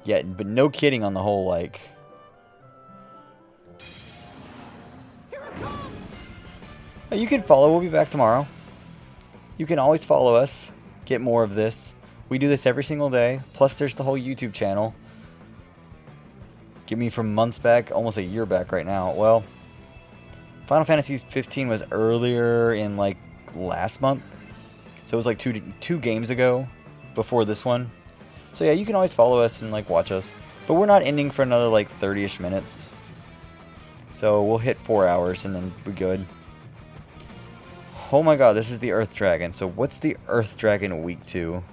Yeah, but no kidding on the whole, like... You can follow. We'll be back tomorrow. You can always follow us. Get more of this. We do this every single day. Plus, there's the whole YouTube channel. Get me from months back, almost a year back right now. Well, Final Fantasy 15 was earlier in, like, last month. So it was like two games ago before this one. So yeah, you can always follow us and, like, watch us. But we're not ending for another, like, 30-ish minutes. So we'll hit 4 hours and then we're good. Oh my god, this is the Earth Dragon. So what's the Earth Dragon weak to?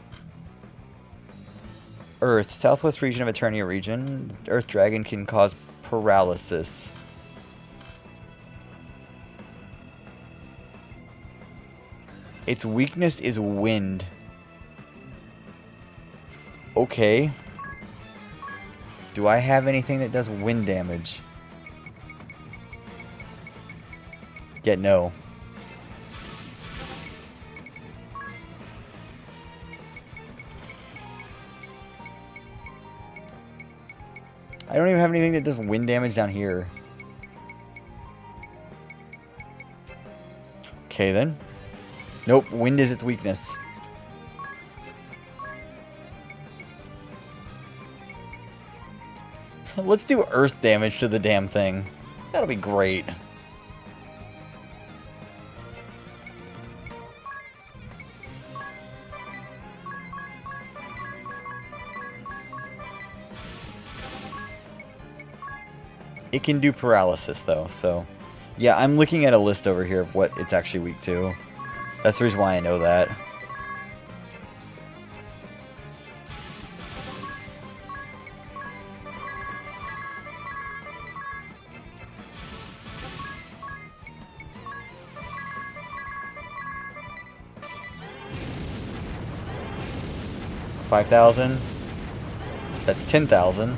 Earth, southwest region of Eternia region. Earth Dragon can cause paralysis. Its weakness is wind. Okay. Do I have anything that does wind damage? Yet no. I don't even have anything that does wind damage down here. Okay then. Nope, wind is its weakness. Let's do earth damage to the damn thing. That'll be great. It can do paralysis, though, so... Yeah, I'm looking at a list over here of what it's actually weak to. That's the reason why I know that. It's 5,000. That's 10,000.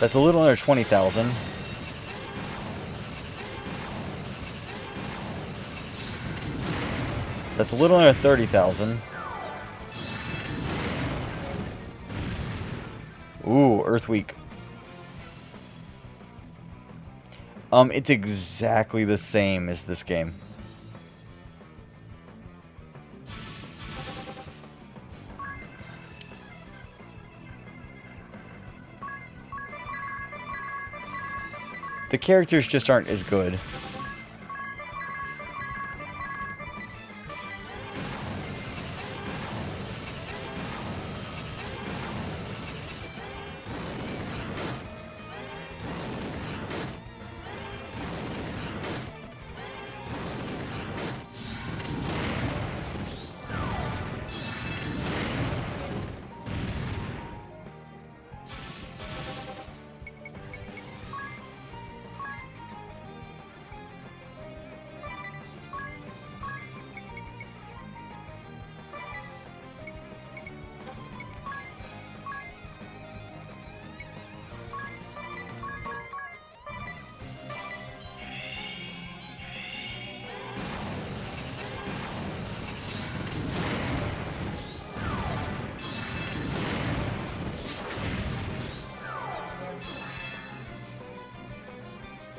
That's a little under 20,000. That's a little under 30,000. Ooh, Earth Weak. It's exactly the same as this game. The characters just aren't as good.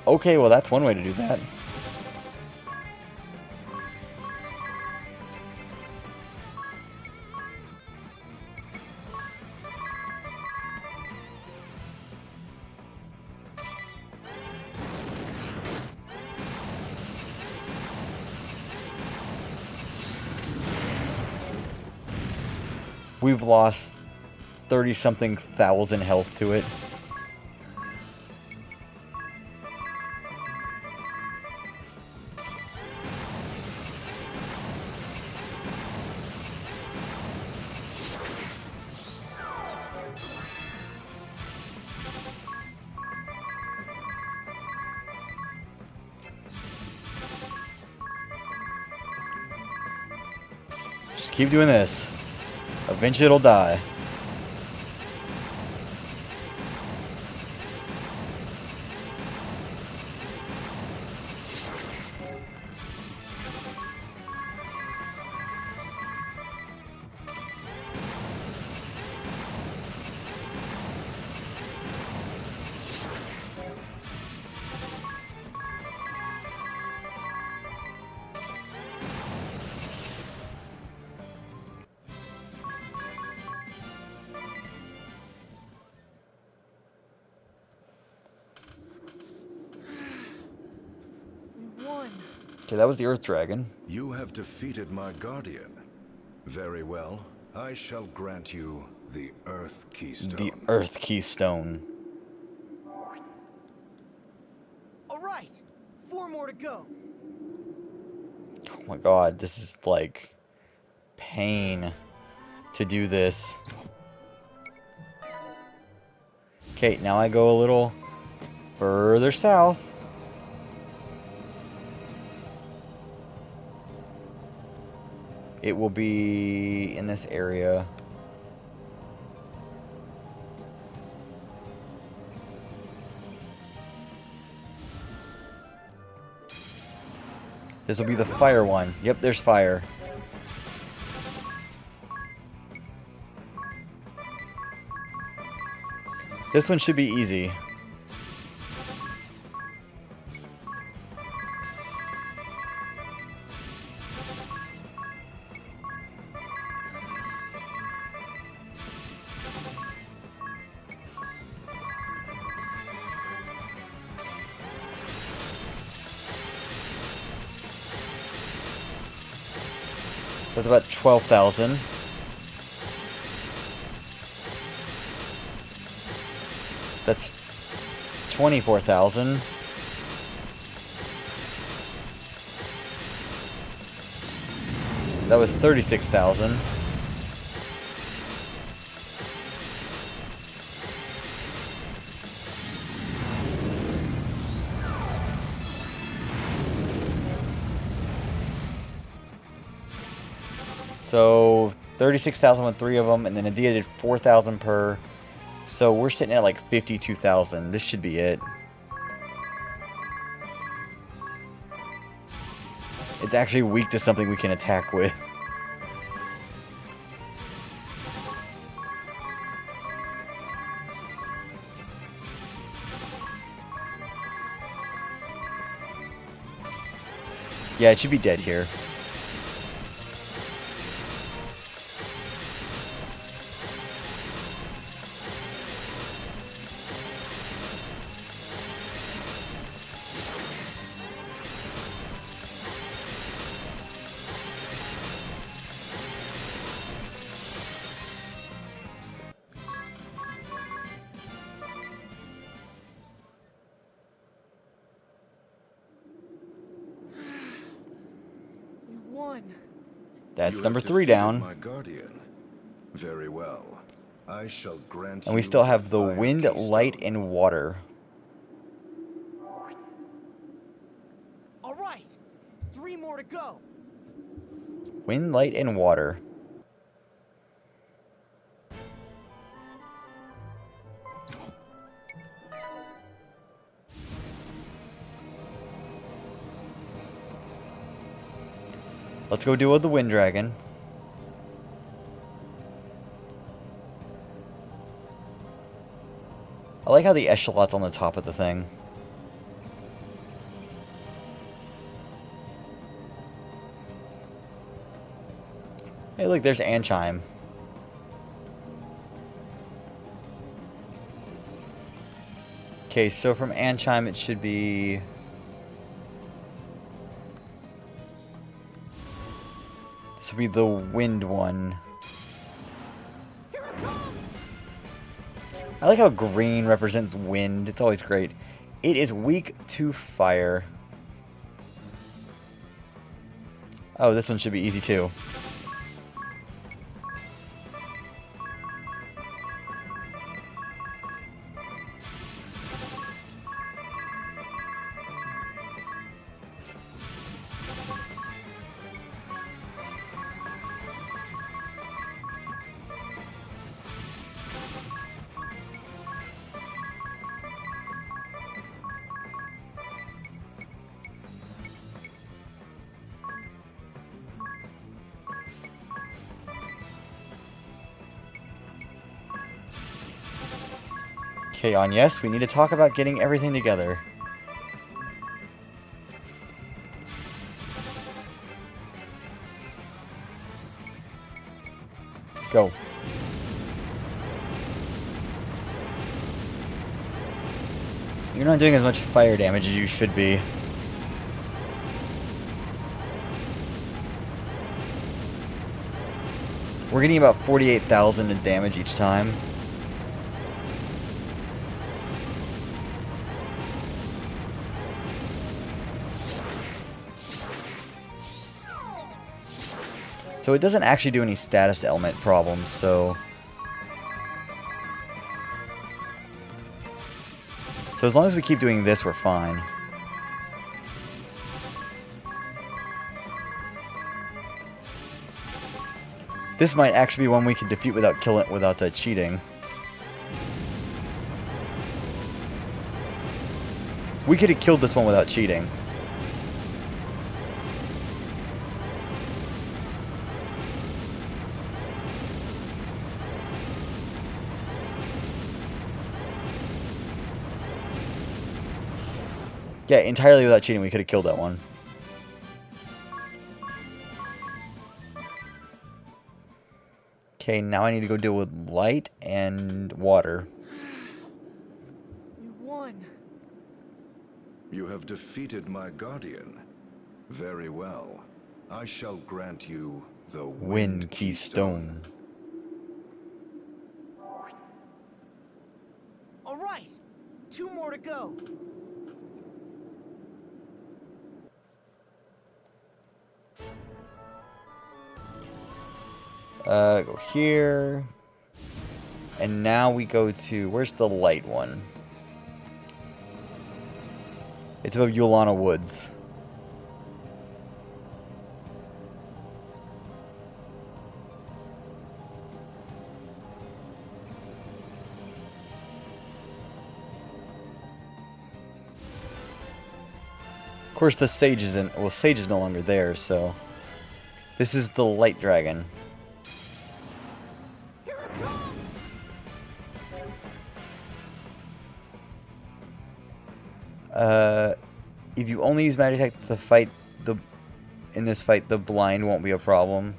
Okay, well that's one way to do that. We've lost 30-something thousand health to it. Just keep doing this. Eventually it'll die. Okay, that was the Earth Dragon. You have defeated my guardian. Very well. I shall grant you the Earth Keystone. The Earth Keystone. All right, 4 more to go. Oh my god, this is like pain to do this. Okay, now I go a little further south. It will be in this area. This will be the fire one. Yep, there's fire. This one should be easy. That's about 12,000. That's 24,000. That was 36,000. So 36,000 with 3 of them, and then Adia did 4,000 per. So we're sitting at like 52,000. This should be it. It's actually weak to something we can attack with. Yeah, it should be dead here. That's number 3 down. My guardian. Very well. I shall grant And we still have the wind, light, and water. All right, 3 more to go. Wind, light, and water. Let's go deal with the Wind Dragon. I like how the echelon's on the top of the thing. Hey, look, there's Anchime. Okay, so from Anchime it should be... This will be the wind one. I like how green represents wind. It's always great. It is weak to fire. Oh, this one should be easy too. Okay, on yes, we need to talk about getting everything together. Go. You're not doing as much fire damage as you should be. We're getting about 48,000 in damage each time. So it doesn't actually do any status element problems, so as long as we keep doing this, we're fine. This might actually be one we can defeat without cheating. We could have killed this one without cheating. Yeah, entirely without cheating, we could have killed that one. Okay, now I need to go deal with light and water. You won. You have defeated my guardian. Very well. I shall grant you the Wind Keystone. All right. 2 more to go. Go here. And now we go to... Where's the light one? It's above Yulana Woods. Of course, the sage isn't... Well, sage is no longer there, so... This is the light dragon. If you only use magic attack to fight in this fight, the blind won't be a problem.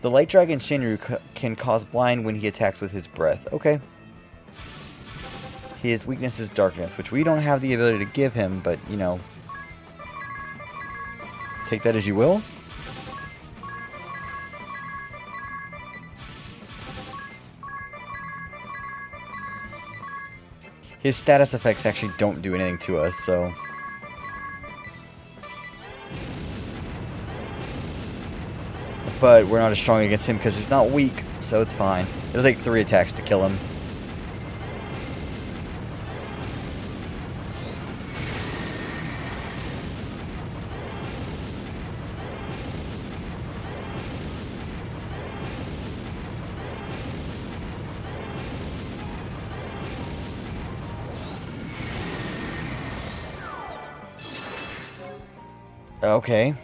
The light dragon Shinru can cause blind when he attacks with his breath. Okay. His weakness is darkness, which we don't have the ability to give him, but, you know, take that as you will. His status effects actually don't do anything to us, so... But we're not as strong against him because he's not weak, so it's fine. It'll take 3 attacks to kill him. Okay.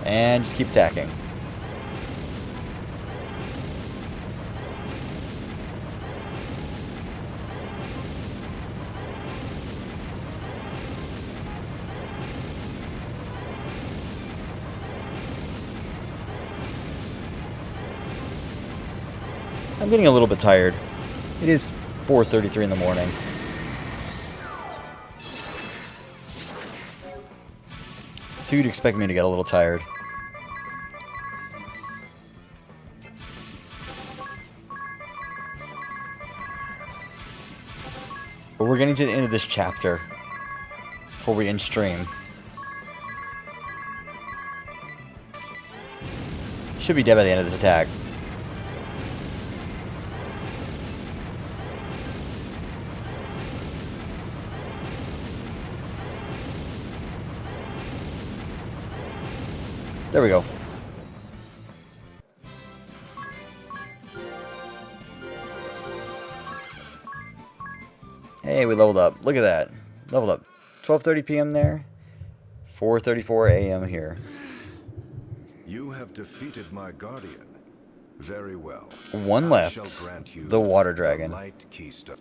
And just keep attacking. I'm getting a little bit tired. It is 4:33 in the morning. So you'd expect me to get a little tired. But we're getting to the end of this chapter before we end stream. Should be dead by the end of this attack. There we go. Hey, we leveled up. Look at that. Leveled up. 12:30 p.m. there. 4:34 a.m. here. You have defeated my guardian. Very well. One left. The water dragon. Light Keystone.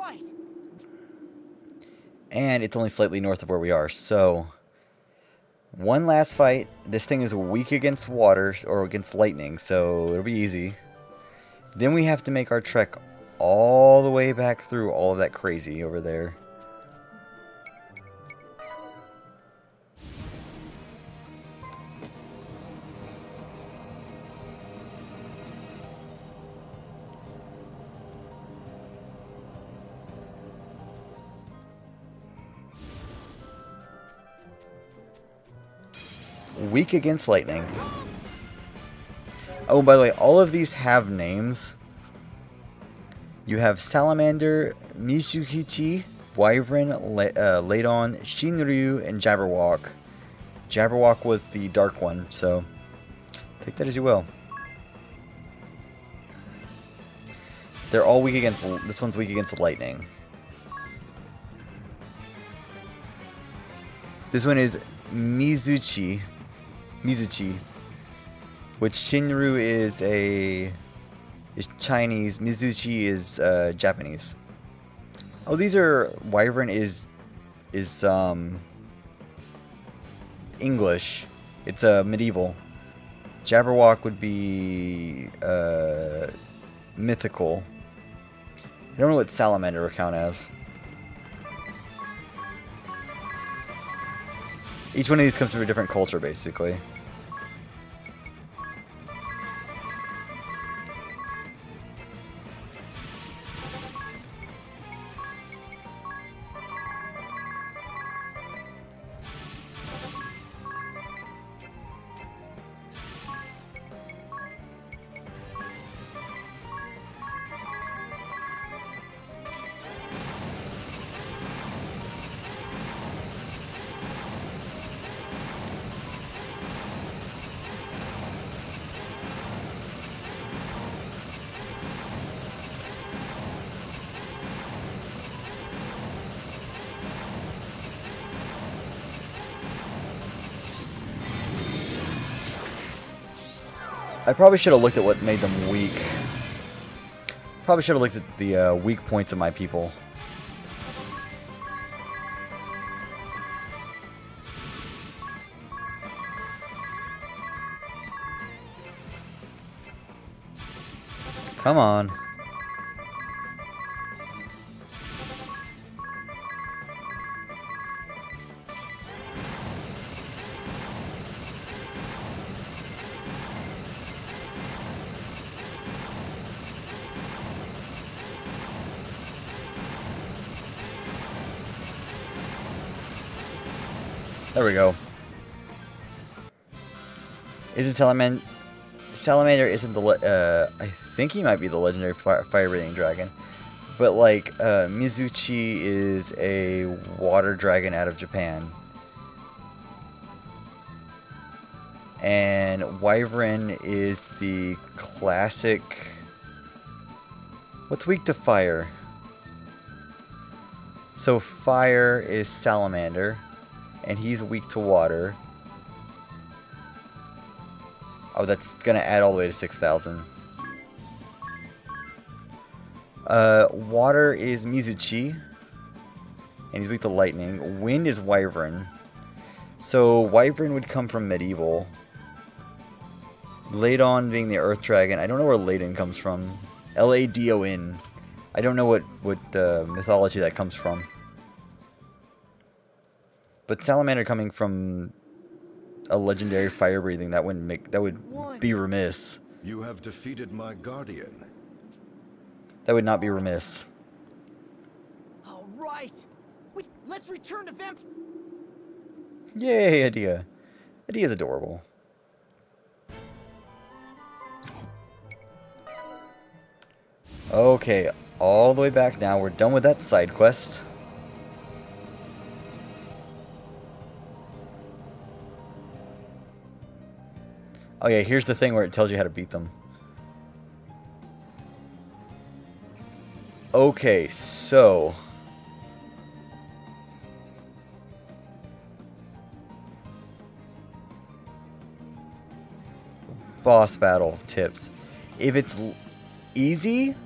right. And it's only slightly north of where we are, so... One last fight. This thing is weak against water, or against lightning, so it'll be easy. Then we have to make our trek all the way back through all of that crazy over there. Weak against lightning. Oh, by the way, all of these have names. You have Salamander, Mitsukichi, Wyvern, Ladon, Shinryu, and Jabberwock. Jabberwock was the dark one, so take that as you will. They're all weak against... This one's weak against lightning. This one is Mizuchi, which Shinryu is Chinese, Mizuchi is Japanese. Oh, these are... Wyvern is English. It's medieval. Jabberwock would be mythical. I don't know what Salamander would count as. Each one of these comes from a different culture, basically. I probably should have looked at what made them weak. Probably should have looked at the weak points of my people. Come on. There we go. Isn't Salamander isn't the I think he might be the legendary fire-breathing dragon, but like Mizuchi is a water dragon out of Japan, and Wyvern is the classic. What's weak to fire? So fire is Salamander. And he's weak to water. Oh, that's gonna add all the way to 6,000. Water is Mizuchi. And he's weak to lightning. Wind is Wyvern. So Wyvern would come from medieval. Ladon being the earth dragon. I don't know where Ladon comes from. Ladon. I don't know what mythology that comes from. But Salamander coming from a legendary fire breathing, that would be remiss. You have defeated my guardian. That would not be remiss. All right. Let's return to Vamp. Yay, Adia. Adia's adorable. Okay, all the way back now. We're done with that side quest. Oh yeah, here's the thing where it tells you how to beat them. Okay, so... boss battle tips. If it's easy,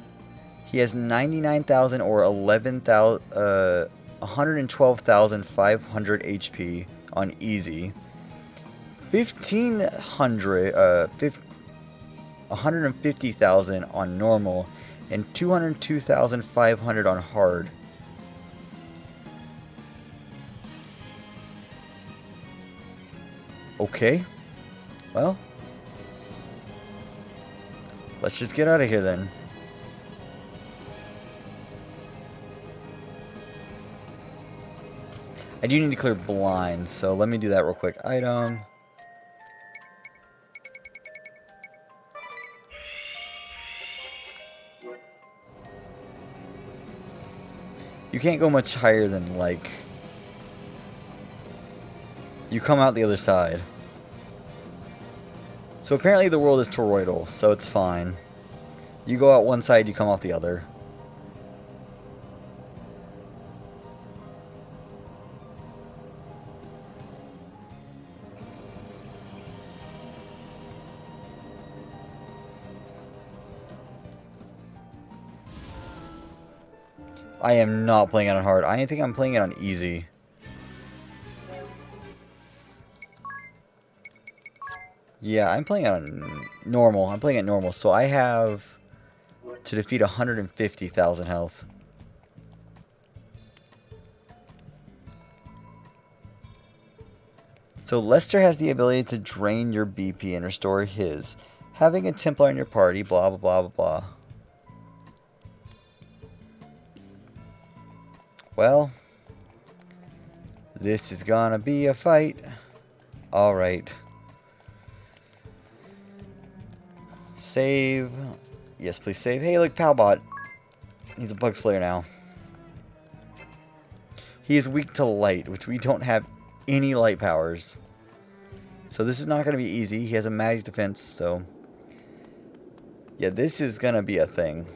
He has 99,000 or 112,500 HP on easy. 150,000 on normal, and 202,500 on hard. Okay. Well, let's just get out of here then. I do need to clear blinds, so let me do that real quick. Item. You can't go much higher than, like... You come out the other side. So apparently the world is toroidal, so it's fine. You go out one side, you come out the other. I am not playing it on hard. I think I'm playing it on easy. Yeah, I'm playing it on normal. I'm playing it normal. So I have to defeat 150,000 health. So Lester has the ability to drain your BP and restore his. Having a Templar in your party, blah, blah, blah, blah, blah. Well, this is gonna be a fight. Alright. Save. Yes, please save. Hey, look, Palbot. He's a bug slayer now. He is weak to light, which we don't have any light powers. So this is not going to be easy. He has a magic defense, so... Yeah, this is going to be a thing.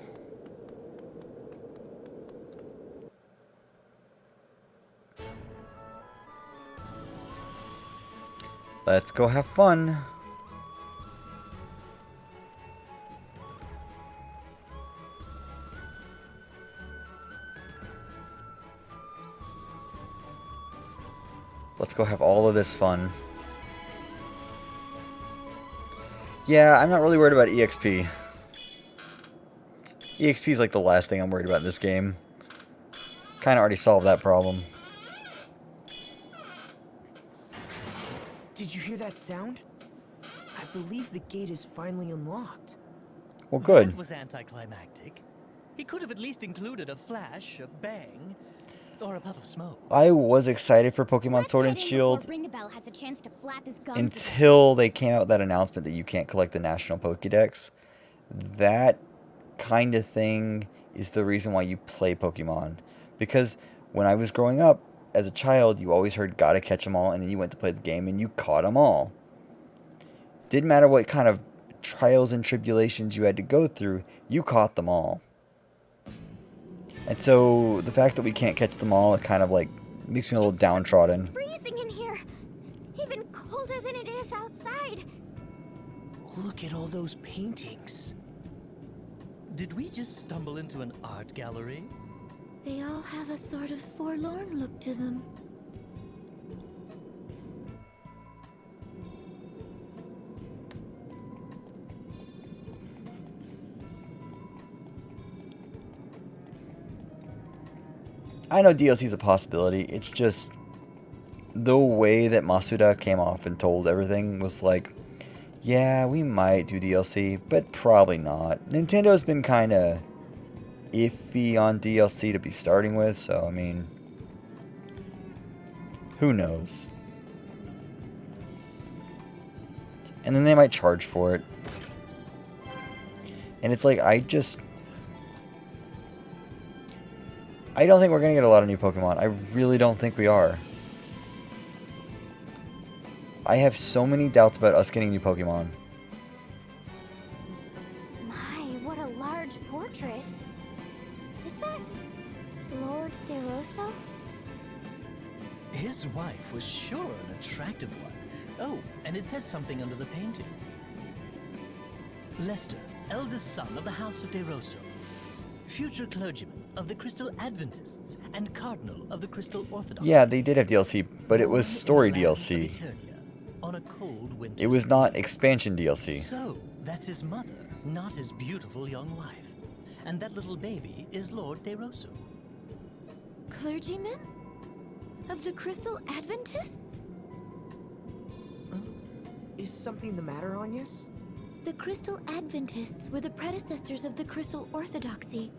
Let's go have fun. Let's go have all of this fun. Yeah, I'm not really worried about EXP. EXP is like the last thing I'm worried about in this game. Kind of already solved that problem. Did you hear that sound? I believe the gate is finally unlocked. Well, good. That was anticlimactic. He could have at least included a flash, a bang, or a puff of smoke. I was excited for Pokemon Sword and Shield Has a chance to flap his gums until they came out with that announcement that you can't collect the National Pokédex. That kind of thing is the reason why you play Pokemon. Because when I was growing up, as a child, you always heard gotta catch them all, and then you went to play the game and you caught them all. Didn't matter what kind of trials and tribulations you had to go through, you caught them all. And so the fact that we can't catch them all, it kind of like makes me a little downtrodden. freezing in here. Even colder than it is outside. Look at all those paintings. Did we just stumble into an art gallery? They all have a sort of forlorn look to them. I know DLC is a possibility. It's just the way that Masuda came off and told everything was like, yeah, we might do DLC, but probably not. Nintendo's been kind of iffy on DLC to be starting with, so I mean, who knows? And then they might charge for it. And it's like, I don't think we're going to get a lot of new Pokemon. I really don't think we are. I have so many doubts about us getting new Pokemon. My, what a large portrait. Is that Lord DeRosa? His wife was sure an attractive one. Oh, and it says something under the painting. Lester, eldest son of the House of DeRosa. future clergyman of the Crystal Adventists and cardinal of the Crystal Orthodoxy. Yeah, they did have DLC, but it was Born in story the land of DLC. Eternia, on a cold winter. It was not expansion DLC. So, that's his mother, not his beautiful young wife. And that little baby is Lord DeRosso. Clergymen? Of the Crystal Adventists? Is something the matter, Agnes? The Crystal Adventists were the predecessors of the Crystal Orthodoxy.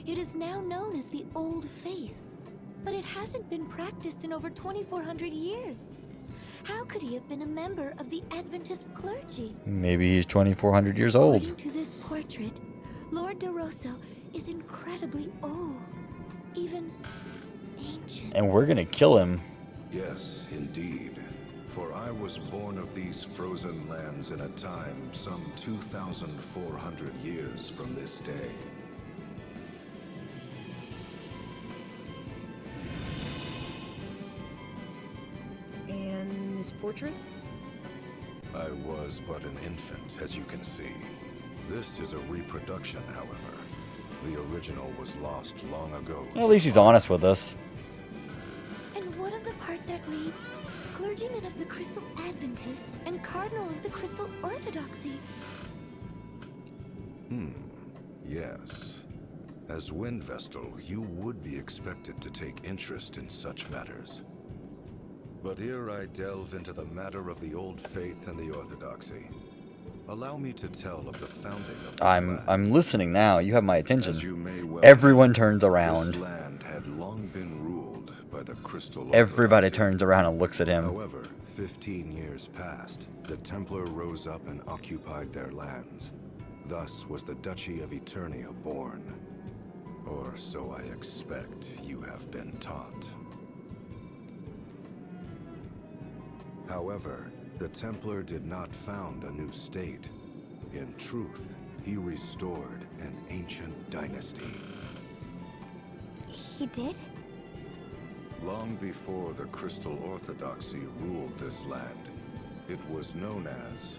It is now known as the Old Faith, but it hasn't been practiced in over 2,400 years. How could he have been a member of the Adventist clergy? Maybe he's 2,400 years old. According to this portrait, Lord DeRosso is incredibly old, even ancient. And we're gonna kill him. Yes, indeed. For I was born of these frozen lands in a time some 2,400 years from this day. And this portrait? I was but an infant, as you can see. This is a reproduction, however. The original was lost long ago. At least he's honest with us. And what of the part that reads, Clergymen of the Crystal Adventists and Cardinal of the Crystal Orthodoxy? Yes. As Wind Vestal, you would be expected to take interest in such matters. But here I delve into the matter of the Old Faith and the Orthodoxy. Allow me to tell of the founding of this land. I'm listening now. You have my As attention. you may well Everyone know, turns around. This land had long been ruled by the Crystal Everybody Orthodoxy. turns around and looks at him. However, 15 years passed. The Templar rose up and occupied their lands. Thus was the Duchy of Eternia born. Or so I expect you have been taught. However, the Templar did not found a new state. In truth, he restored an ancient dynasty. He did? Long before the Crystal Orthodoxy ruled this land, it was known as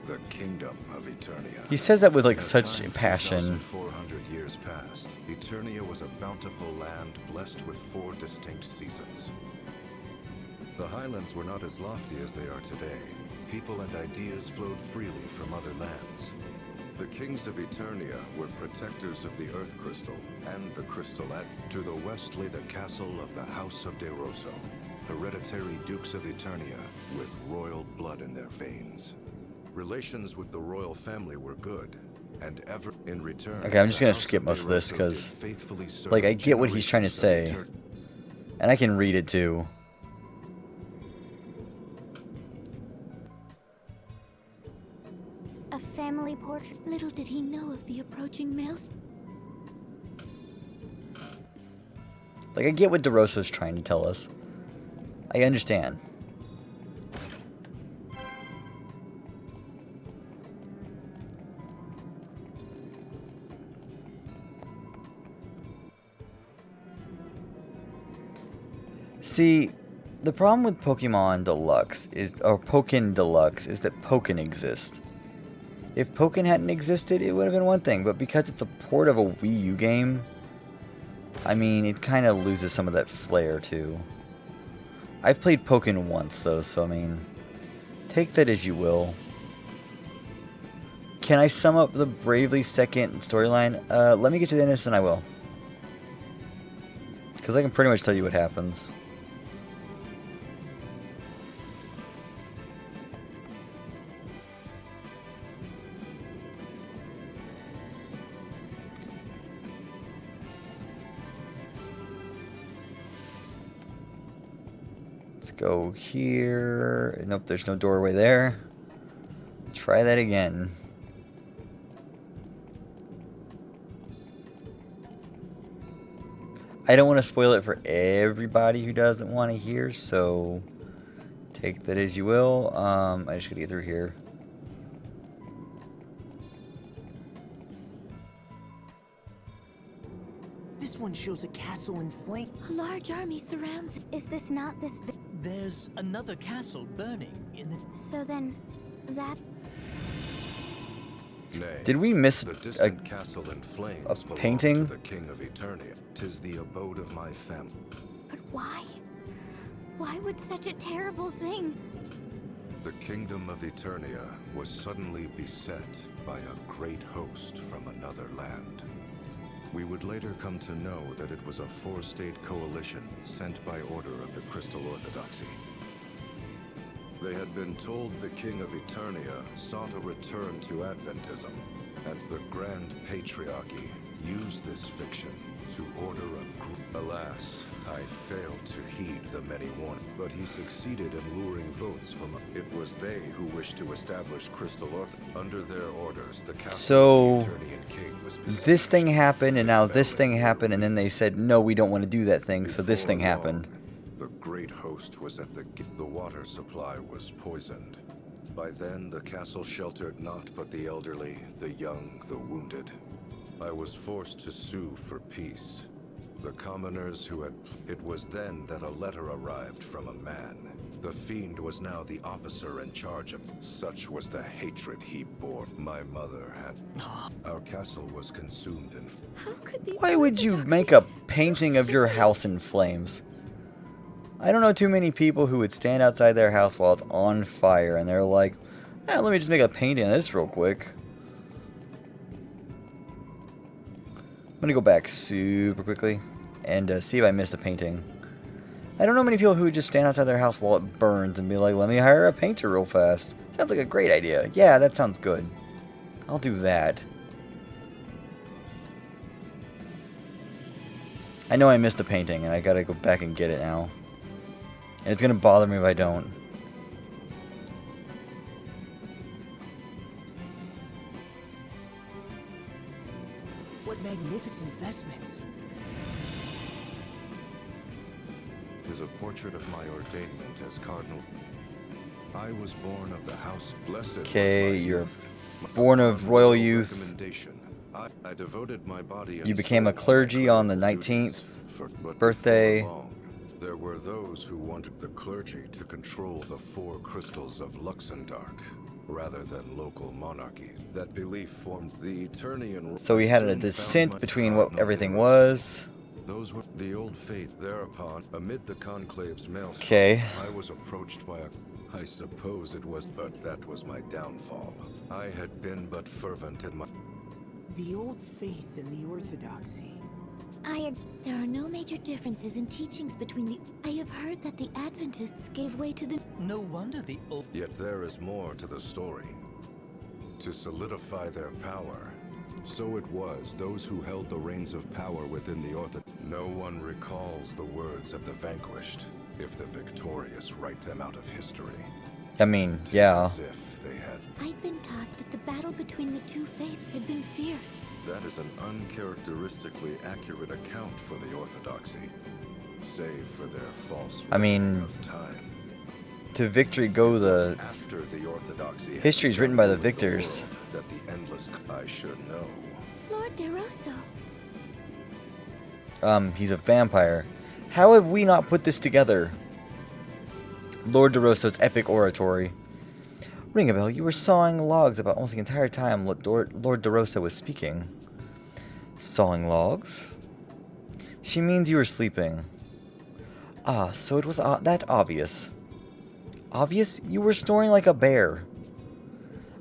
the Kingdom of Eternia. He says that with like In a such time passion. 2,400 years past, Eternia was a bountiful land blessed with 4 distinct seasons. The highlands were not as lofty as they are today. People and ideas flowed freely from other lands. The kings of Eternia were protectors of the Earth Crystal and the Crystal To the west lay the castle of the House of DeRosso, hereditary dukes of Eternia with royal blood in their veins. Relations with the royal family were good, and ever in return. Okay, I'm just the gonna House skip of most of this DeRosso because, did faithfully serve like, I get what he's trying to generations of say, and I can read it too. A family portrait. Little did he know of the approaching maelstrom. Like, I get what DeRosso's trying to tell us. I understand. See, the problem with Pokemon Deluxe is, or Pokken Deluxe, is that Pokken exists. If Pokken hadn't existed, it would have been one thing, but because it's a port of a Wii U game, I mean, it kind of loses some of that flair too. I've played Pokken once though, so I mean, take that as you will. Can I sum up the Bravely Second storyline? Let me get to the end of this and I will. Because I can pretty much tell you what happens. Let's go here. Nope, there's no doorway there. Try that again. I don't want to spoil it for everybody who doesn't want to hear, so take that as you will. I just gotta get through here. This one shows a castle in flames. A large army surrounds it. Is this not this big? There's another castle burning in the... So then, that... Nay, Did we miss the a distant castle in flames a belongs painting? to the King of Eternia. 'Tis the abode of my family. But why? Why would such a terrible thing? The Kingdom of Eternia was suddenly beset by a great host from another land. We would later come to know that it was a four-state coalition sent by order of the Crystal Orthodoxy. They had been told the King of Eternia sought a return to Adventism, and the Grand Patriarchy used this fiction to order a group. Alas, I failed to heed the many warnings, but he succeeded in luring votes from it was they who wished to establish Crystal Orthodoxy. Under their orders, the castle So, of the Eternian King was besieged. this thing happened, and now this thing happened, and then they said, no, we don't want to do that thing, so this Before thing long, happened. The great host was at the water supply was poisoned. By then, the castle sheltered not but the elderly, the young, the wounded. I was forced to sue for peace. The commoners who had... It was then that a letter arrived from a man. The fiend was now the officer in charge of... Such was the hatred he bore. My mother had... Our castle was consumed in... How could the Why would you Orthodox make a painting of your house in flames? I don't know too many people who would stand outside their house while it's on fire, and they're like, let me just make a painting of this real quick. I'm gonna go back super quickly and see if I missed a painting. I don't know many people who would just stand outside their house while it burns and be like, let me hire a painter real fast. Sounds like a great idea. Yeah, that sounds good. I'll do that. I know I missed a painting, and I gotta go back and get it now. And it's gonna bother me if I don't. What magnificent vestments. Tis a portrait of my ordainment as cardinal. I was born of the house blessed. Okay, you're born of royal youth. Recommendation. I devoted my body and You became a soul to clergy on the clerical 19th duties, but birthday. before long, there were those who wanted the clergy to control the four crystals of Luxemdark, rather than local monarchies. That belief formed the Eternian... So we had a soon found descent much between what cardinal everything heresy. was. Those were the old faith. Thereupon, amid the conclave's maelstrom, Okay. I was approached by a... I suppose it was, but that was my downfall. I had been but fervent in my... The old faith and the orthodoxy. There are no major differences in teachings between the... I have heard that the Adventists gave way to the... No wonder the old... Yet there is more to the story. To solidify their power, so it was those who held the reins of power within the Orthodox. No one recalls the words of the vanquished, if the victorious write them out of history. I mean, 'Tis yeah. as if they had... I'd been taught that the battle between the two faiths had been fierce. That is an uncharacteristically accurate account for the Orthodoxy, save for their false I mean, reckoning of time. To victory go the... After the Orthodoxy had History's written by the ruled the victors. world, that the endless... I should know. Lord DeRosso. He's a vampire. How have we not put this together? Lord DeRosso's epic oratory. Ring a bell, you were sawing logs about almost the entire time Lord DeRosso was speaking. Sawing logs? She means you were sleeping. Ah, so it was that obvious. Obvious? You were snoring like a bear.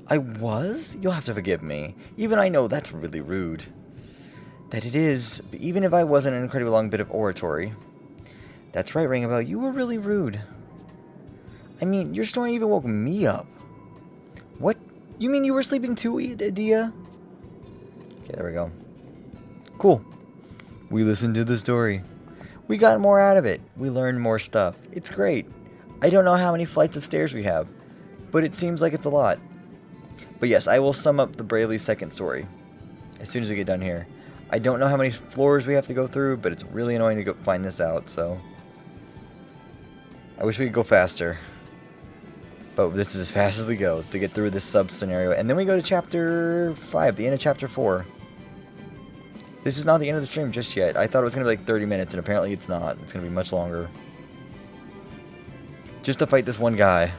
I was? You'll have to forgive me. Even I know that's really rude. That it is, but even if I wasn't an incredibly long bit of oratory. That's right, Ring a bell, you were really rude. I mean, your snoring even woke me up. What? You mean you were sleeping too, Adia? Okay, there we go. Cool. We listened to the story. We got more out of it. We learned more stuff. It's great. I don't know how many flights of stairs we have, but it seems like it's a lot. But yes, I will sum up the Bravely's second story as soon as we get done here. I don't know how many floors we have to go through, but it's really annoying to go find this out, so... I wish we could go faster. But this is as fast as we go to get through this sub-scenario. And then we go to Chapter 5, the end of Chapter 4. This is not the end of the stream just yet. I thought it was going to be like 30 minutes, and apparently it's not. It's going to be much longer. Just to fight this one guy.